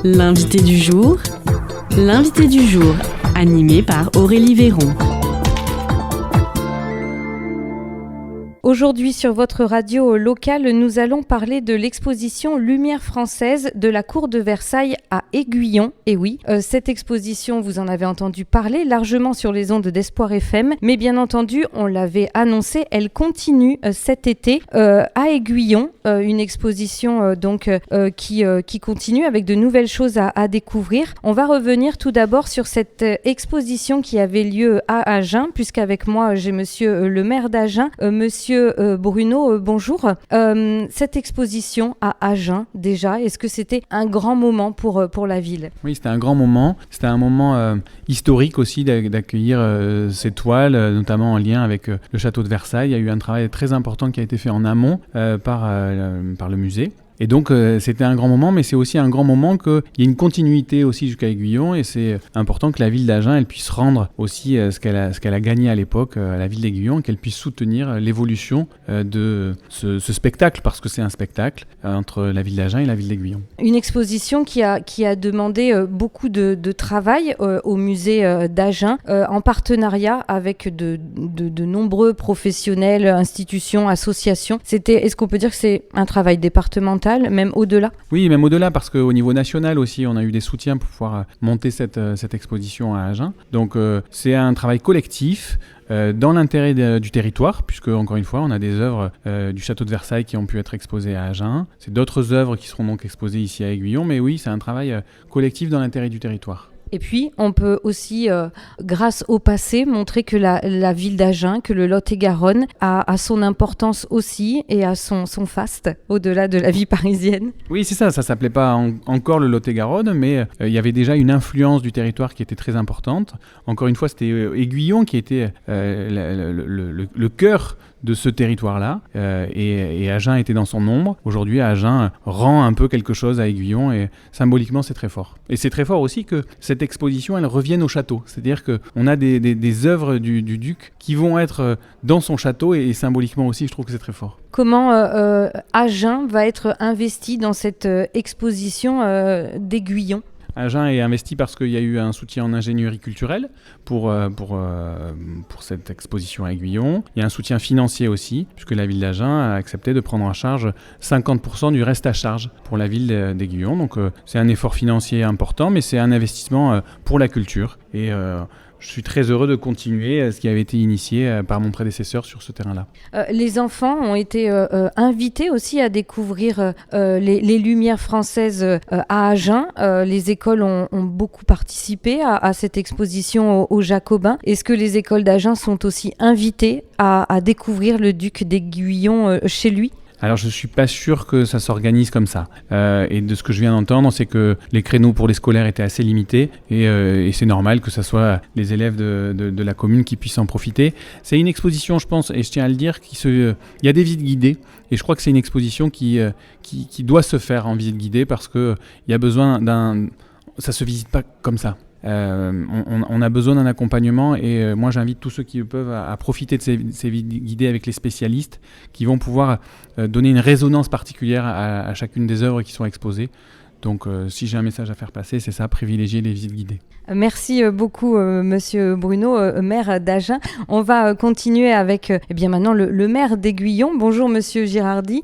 L'invité du jour, animé par Aurélie Véron. Aujourd'hui, sur votre radio locale, nous allons parler de l'exposition Lumière française de la cour de Versailles à Aiguillon. Et oui, cette exposition, vous en avez entendu parler largement sur les ondes d'Espoir FM, mais bien entendu, on l'avait annoncé, elle continue cet été à Aiguillon, une exposition qui continue avec de nouvelles choses à découvrir. On va revenir tout d'abord sur cette exposition qui avait lieu à Agen, puisqu'avec moi, j'ai monsieur le maire d'Agen, monsieur Bruno, bonjour. Cette exposition à Agen, déjà, est-ce que c'était un grand moment pour la ville ? Oui, c'était un grand moment. C'était un moment historique aussi d'accueillir ces toiles, notamment en lien avec le château de Versailles. Il y a eu un travail très important qui a été fait en amont par le musée. Et donc c'était un grand moment, mais c'est aussi un grand moment qu'il y ait une continuité aussi jusqu'à Aiguillon, et c'est important que la ville d'Agen elle puisse rendre aussi ce qu'elle a gagné à l'époque à la ville d'Aiguillon, qu'elle puisse soutenir l'évolution de ce spectacle, parce que c'est un spectacle entre la ville d'Agen et la ville d'Aiguillon. Une exposition qui a demandé beaucoup de travail au musée d'Agen, en partenariat avec de nombreux professionnels, institutions, associations. Est-ce qu'on peut dire que c'est un travail départemental, même au-delà ? Oui, même au-delà, parce qu'au niveau national aussi, on a eu des soutiens pour pouvoir monter cette exposition à Agen. Donc c'est un travail collectif dans l'intérêt du territoire, puisque encore une fois, on a des œuvres du château de Versailles qui ont pu être exposées à Agen. C'est d'autres œuvres qui seront donc exposées ici à Aiguillon, mais oui, c'est un travail collectif dans l'intérêt du territoire. Et puis, on peut aussi, grâce au passé, montrer que la ville d'Agen, que le Lot-et-Garonne a son importance aussi et a son faste, au-delà de la vie parisienne. Oui, c'est ça s'appelait pas encore le Lot-et-Garonne, mais il y avait déjà une influence du territoire qui était très importante. Encore une fois, c'était Aiguillon qui était le cœur de ce territoire-là, et Agen était dans son ombre. Aujourd'hui, Agen rend un peu quelque chose à Aiguillon, et symboliquement, c'est très fort. Et c'est très fort aussi que cette exposition, elle revienne au château. C'est-à-dire qu'on a des œuvres du duc qui vont être dans son château, et symboliquement aussi, je trouve que c'est très fort. Comment Agen va être investi dans cette exposition d'Aiguillon ? Agen est investi parce qu'il y a eu un soutien en ingénierie culturelle pour cette exposition à Aiguillon. Il y a un soutien financier aussi, puisque la ville d'Agen a accepté de prendre en charge 50% du reste à charge pour la ville d'Aiguillon. Donc c'est un effort financier important, mais c'est un investissement pour la culture. Et je suis très heureux de continuer ce qui avait été initié par mon prédécesseur sur ce terrain-là. Les enfants ont été invités aussi à découvrir les Lumières françaises à Agen. Les écoles ont beaucoup participé à cette exposition aux Jacobins. Est-ce que les écoles d'Agen sont aussi invitées à découvrir le duc d'Aiguillon chez lui ? Alors je ne suis pas sûr que ça s'organise comme ça. Et de ce que je viens d'entendre, c'est que les créneaux pour les scolaires étaient assez limités, et c'est normal que ce soit les élèves de la commune qui puissent en profiter. C'est une exposition, je pense, et je tiens à le dire, il y a des visites guidées, et je crois que c'est une exposition qui doit se faire en visite guidée, parce qu'il y a besoin ça ne se visite pas comme ça. On a besoin d'un accompagnement, et moi j'invite tous ceux qui peuvent à profiter de ces visites guidées avec les spécialistes qui vont pouvoir donner une résonance particulière à chacune des œuvres qui sont exposées. Donc si j'ai un message à faire passer, c'est ça, privilégier les visites guidées. Merci beaucoup monsieur Bruno, maire d'Agen. On va continuer avec maintenant le maire d'Aiguillon. Bonjour monsieur Girardi.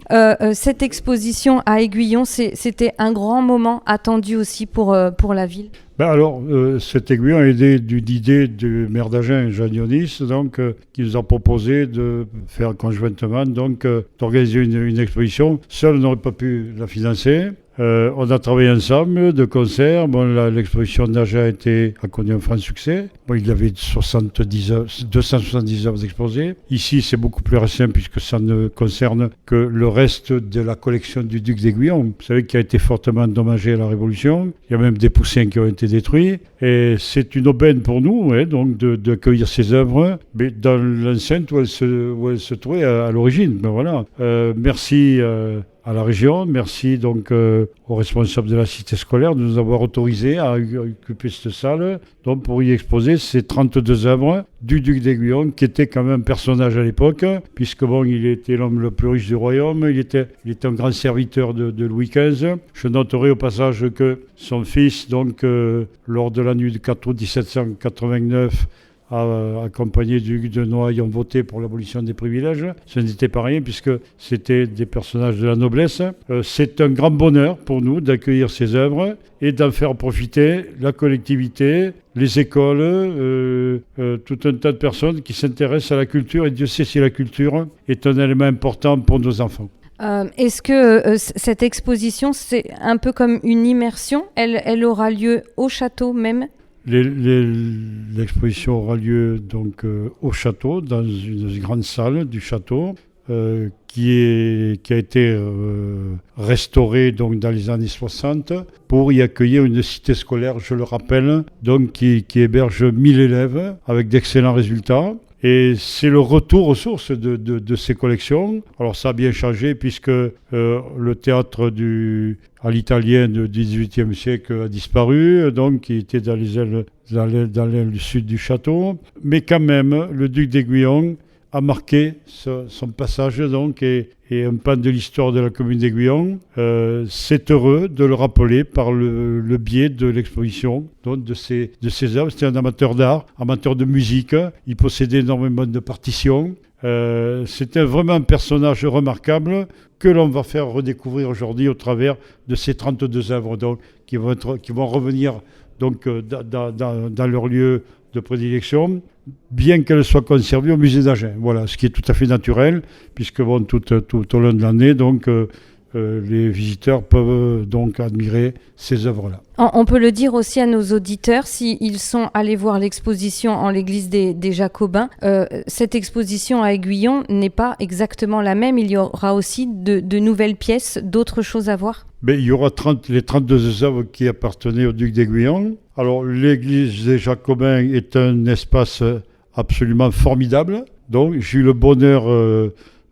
Cette exposition à Aiguillon, c'était un grand moment attendu aussi pour la ville. Cet Aiguillon est d'idée du maire d'Agen, Jean Dionis, qui nous a proposé de faire conjointement, d'organiser une exposition. Seul, on n'aurait pas pu la financer. On a travaillé ensemble, de concert. L'exposition d'Agen a connu un franc succès. Il y avait 270 œuvres exposées. Ici, c'est beaucoup plus récent, puisque ça ne concerne que le reste de la collection du duc d'Aiguillon. Vous savez qu'il a été fortement endommagé à la Révolution. Il y a même des poussins qui ont été détruits. Et c'est une aubaine pour nous, d'accueillir ces œuvres, mais dans l'enceinte où elles se trouvaient à l'origine. Merci à la région. Merci donc aux responsables de la cité scolaire de nous avoir autorisé à occuper cette salle donc pour y exposer ces 32 œuvres du duc d'Aiguillon, qui était quand même un personnage à l'époque, puisque bon, il était l'homme le plus riche du royaume, il était un grand serviteur de Louis XV. Je noterai au passage que son fils, donc lors de la nuit du 4 août 1789, accompagné du duc de Noailles, ont voté pour l'abolition des privilèges. Ce n'était pas rien puisque c'était des personnages de la noblesse. C'est un grand bonheur pour nous d'accueillir ces œuvres et d'en faire profiter la collectivité, les écoles, tout un tas de personnes qui s'intéressent à la culture. Et Dieu sait si la culture est un élément important pour nos enfants. Est-ce que cette exposition, c'est un peu comme une immersion ? Elle aura lieu au château même ? L'exposition aura lieu donc au château, dans une grande salle du château, qui a été restaurée donc dans les années 60 pour y accueillir une cité scolaire, je le rappelle, donc qui héberge 1000 élèves avec d'excellents résultats. Et c'est le retour aux sources de ces collections. Alors ça a bien changé puisque le théâtre à l'italienne du XVIIIe siècle a disparu, donc qui était dans l'aile sud du château. Mais quand même, le duc d'Aiguillon a marqué son passage donc et un pan de l'histoire de la commune d'Aiguillon. C'est heureux de le rappeler par le biais de l'exposition donc de ses œuvres. C'était un amateur d'art, amateur de musique. Il possédait énormément de partitions. C'était vraiment un personnage remarquable que l'on va faire redécouvrir aujourd'hui au travers de ces 32 œuvres donc, qui vont revenir donc, dans leur lieu de prédilection, bien qu'elles soient conservées au musée d'Agen. Voilà, ce qui est tout à fait naturel, puisque bon, tout au long de l'année, donc, les visiteurs peuvent donc admirer ces œuvres-là. On peut le dire aussi à nos auditeurs, s'ils sont allés voir l'exposition en l'église des Jacobins, cette exposition à Aiguillon n'est pas exactement la même. Il y aura aussi de nouvelles pièces, d'autres choses à voir. Mais il y aura les 32 œuvres qui appartenaient au duc d'Aiguillon. Alors, l'église des Jacobins est un espace absolument formidable. Donc, j'ai eu le bonheur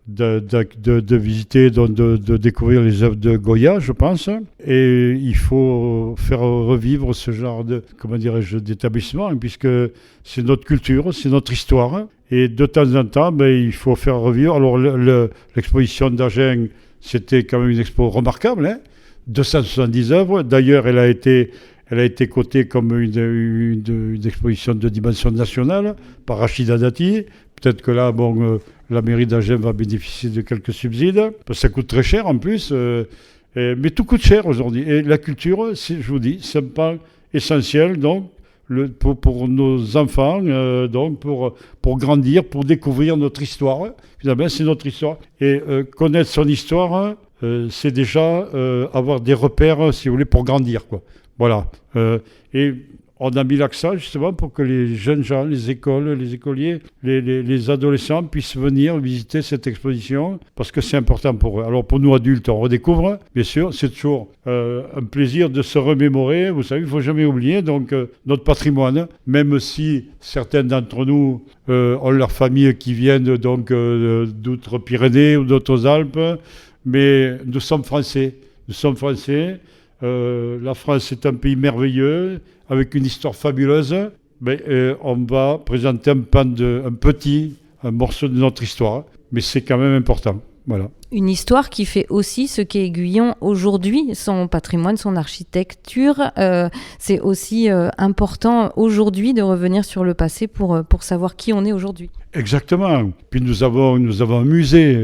de visiter, donc de découvrir les œuvres de Goya, je pense. Et il faut faire revivre ce genre d'établissement, puisque c'est notre culture, c'est notre histoire. Et de temps en temps, il faut faire revivre. Alors, l'exposition d'Agen, c'était quand même une expo remarquable, 270 œuvres. D'ailleurs, elle a été cotée comme une exposition de dimension nationale par Rachida Dati. Peut-être que là, la mairie d'Agen va bénéficier de quelques subsides, parce que ça coûte très cher en plus. Mais tout coûte cher aujourd'hui. Et la culture, je vous dis, c'est un pan essentiel donc, pour nos enfants, donc pour grandir, pour découvrir notre histoire. Finalement, c'est notre histoire. Et connaître son histoire, c'est déjà avoir des repères, si vous voulez, pour grandir, quoi. Voilà. Et on a mis l'accent justement pour que les jeunes gens, les écoles, les écoliers, les adolescents puissent venir visiter cette exposition parce que c'est important pour eux. Alors pour nous adultes, on redécouvre, bien sûr, c'est toujours un plaisir de se remémorer. Vous savez, il ne faut jamais oublier donc, notre patrimoine, même si certains d'entre nous ont leurs familles qui viennent donc d'outre-Pyrénées ou d'autres Alpes, mais nous sommes français. Nous sommes français. La France est un pays merveilleux, avec une histoire fabuleuse. Mais on va présenter un morceau de notre histoire. Mais c'est quand même important. Voilà. Une histoire qui fait aussi ce qu'est Aiguillon aujourd'hui, son patrimoine, son architecture. C'est aussi important aujourd'hui de revenir sur le passé pour savoir qui on est aujourd'hui. Exactement. Puis nous avons un musée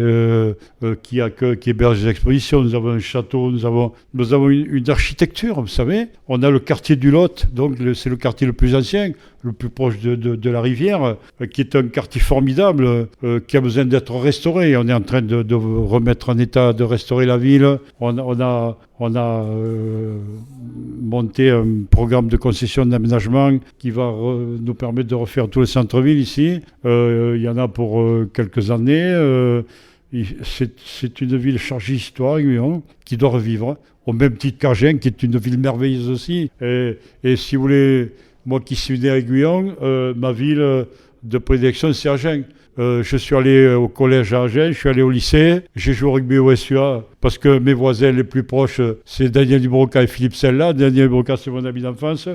qui héberge des expositions, nous avons un château, nous avons une architecture, vous savez. On a le quartier du Lot, donc c'est le quartier le plus ancien, le plus proche de la rivière, qui est un quartier formidable, qui a besoin d'être restauré. On est en train de remettre en état, de restaurer la ville. On a monté un programme de concession d'aménagement qui va nous permettre de refaire tout le centre-ville ici. Il y en a pour quelques années. C'est une ville chargée d'histoire, qui doit revivre, au même titre qu'Agen, qui est une ville merveilleuse aussi. Et si vous voulez, moi qui suis né à Aiguillon, ma ville de prédilection, c'est Agen. Je suis allé au collège à Agen, je suis allé au lycée, j'ai joué au rugby au SUA parce que mes voisins les plus proches, c'est Daniel Dubroca et Philippe Sella. Daniel Dubroca, c'est mon ami d'enfance.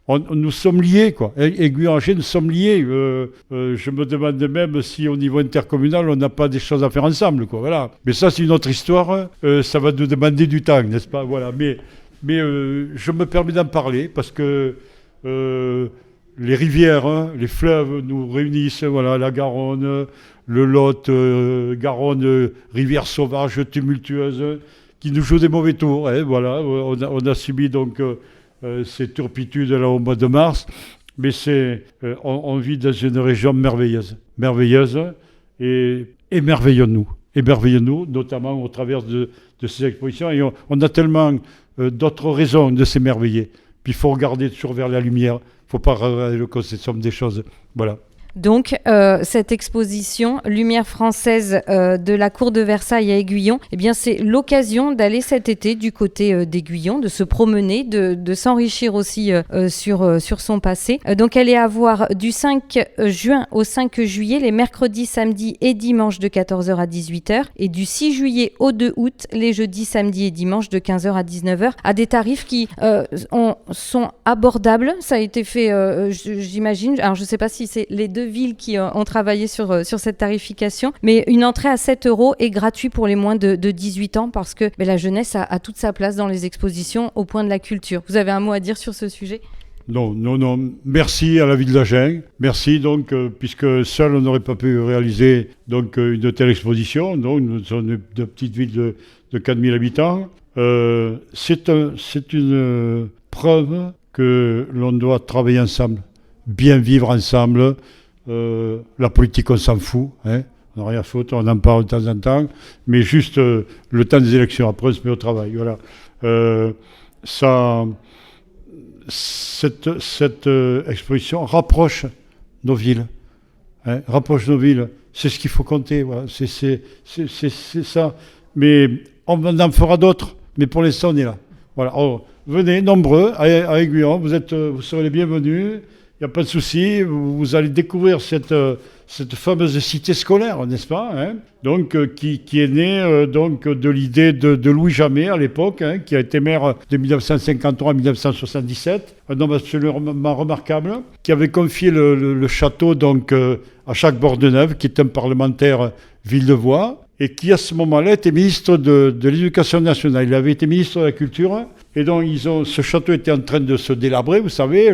Nous sommes liés, quoi. Aiguillon-Agen, nous sommes liés. Je me demande même si au niveau intercommunal, on n'a pas des choses à faire ensemble, quoi. Voilà. Mais ça, c'est une autre histoire. Ça va nous demander du temps, n'est-ce pas? Voilà. Mais je me permets d'en parler parce que les rivières, les fleuves nous réunissent, voilà, la Garonne, le Lot, Garonne, rivière sauvage, tumultueuse, qui nous joue des mauvais tours. Voilà, on a subi donc ces turpitudes là au mois de mars, mais on vit dans une région merveilleuse, et émerveillons-nous, notamment au travers de ces expositions, et on a tellement d'autres raisons de s'émerveiller. Puis il faut regarder toujours vers la lumière. Il ne faut pas regarder le côté sombre des choses. Voilà. Donc, cette exposition Lumière française de la cour de Versailles à Aiguillon, eh bien, c'est l'occasion d'aller cet été du côté d'Aiguillon, de se promener, de s'enrichir aussi sur son passé. Donc, elle est à voir du 5 juin au 5 juillet, les mercredis, samedis et dimanches de 14h à 18h, et du 6 juillet au 2 août, les jeudis, samedis et dimanches de 15h à 19h, à des tarifs qui sont abordables. Ça a été fait, j'imagine, alors je ne sais pas si c'est les deux villes qui ont travaillé sur cette tarification, mais une entrée à 7 € est gratuite pour les moins de 18 ans parce que la jeunesse a toute sa place dans les expositions au point de la culture. Vous avez un mot à dire sur ce sujet ? Non. Merci à la ville d'Agen. Merci donc, puisque seul on n'aurait pas pu réaliser donc une telle exposition. Donc nous sommes de petites villes de 4000 habitants. C'est une preuve que l'on doit travailler ensemble, bien vivre ensemble. La politique, on s'en fout, hein. On n'a rien à foutre, on en parle de temps en temps, mais juste le temps des élections, après on se met au travail. Voilà. Cette exposition rapproche nos villes, hein, c'est ce qu'il faut compter, voilà. C'est ça. Mais on en fera d'autres, mais pour l'instant on est là. Voilà. Venez nombreux à Aiguillon, vous serez les bienvenus. Il n'y a pas de souci, vous allez découvrir cette fameuse cité scolaire, n'est-ce pas, hein, donc, qui est née donc, de l'idée de Louis Jamet à l'époque, hein, qui a été maire de 1953 à 1977, un homme absolument remarquable, qui avait confié le château donc, à Jacques Bordeneuve, qui est un parlementaire Villevoix, et qui à ce moment-là était ministre de l'Éducation nationale. Il avait été ministre de la Culture, et donc ce château était en train de se délabrer, vous savez,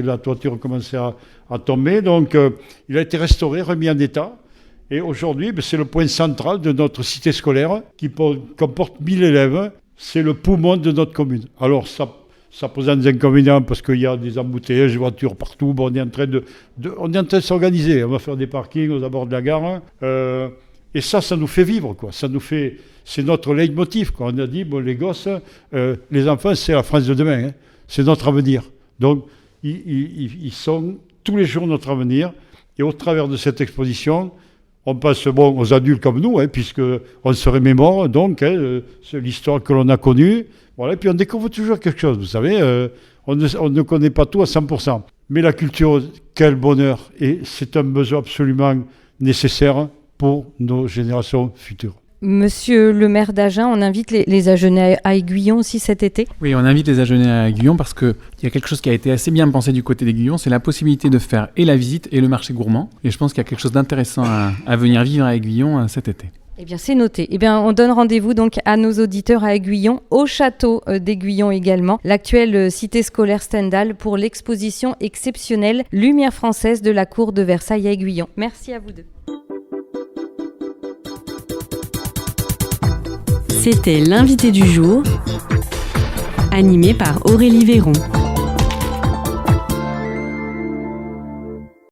la toiture commençait à tomber, donc il a été restauré, remis en état, et aujourd'hui c'est le point central de notre cité scolaire qui comporte 1000 élèves, c'est le poumon de notre commune. Alors ça présente des inconvénients parce qu'il y a des embouteillages, des voitures partout, bon, on est en train de s'organiser, on va faire des parkings aux abords de la gare, et ça nous fait vivre, quoi. C'est notre leitmotiv, quoi. On a dit, bon, les gosses, les enfants, c'est la France de demain, hein. C'est notre avenir. Donc, ils sont tous les jours notre avenir. Et au travers de cette exposition, on passe aux adultes comme nous, hein, puisqu'on se remémore, donc, hein, c'est l'histoire que l'on a connue. Voilà, et puis on découvre toujours quelque chose, vous savez. On ne connaît pas tout à 100%. Mais la culture, quel bonheur. Et c'est un besoin absolument nécessaire pour nos générations futures. Monsieur le maire d'Agen, on invite les Agenais à Aiguillon aussi cet été ? Oui, on invite les Agenais à Aiguillon parce qu'il y a quelque chose qui a été assez bien pensé du côté d'Aiguillon, c'est la possibilité de faire et la visite et le marché gourmand. Et je pense qu'il y a quelque chose d'intéressant à venir vivre à Aiguillon cet été. Eh bien, c'est noté. Eh bien, on donne rendez-vous donc à nos auditeurs à Aiguillon, au château d'Aiguillon également, l'actuelle cité scolaire Stendhal pour l'exposition exceptionnelle Lumière française de la cour de Versailles à Aiguillon. Merci à vous deux. C'était l'invité du jour, animé par Aurélie Véron.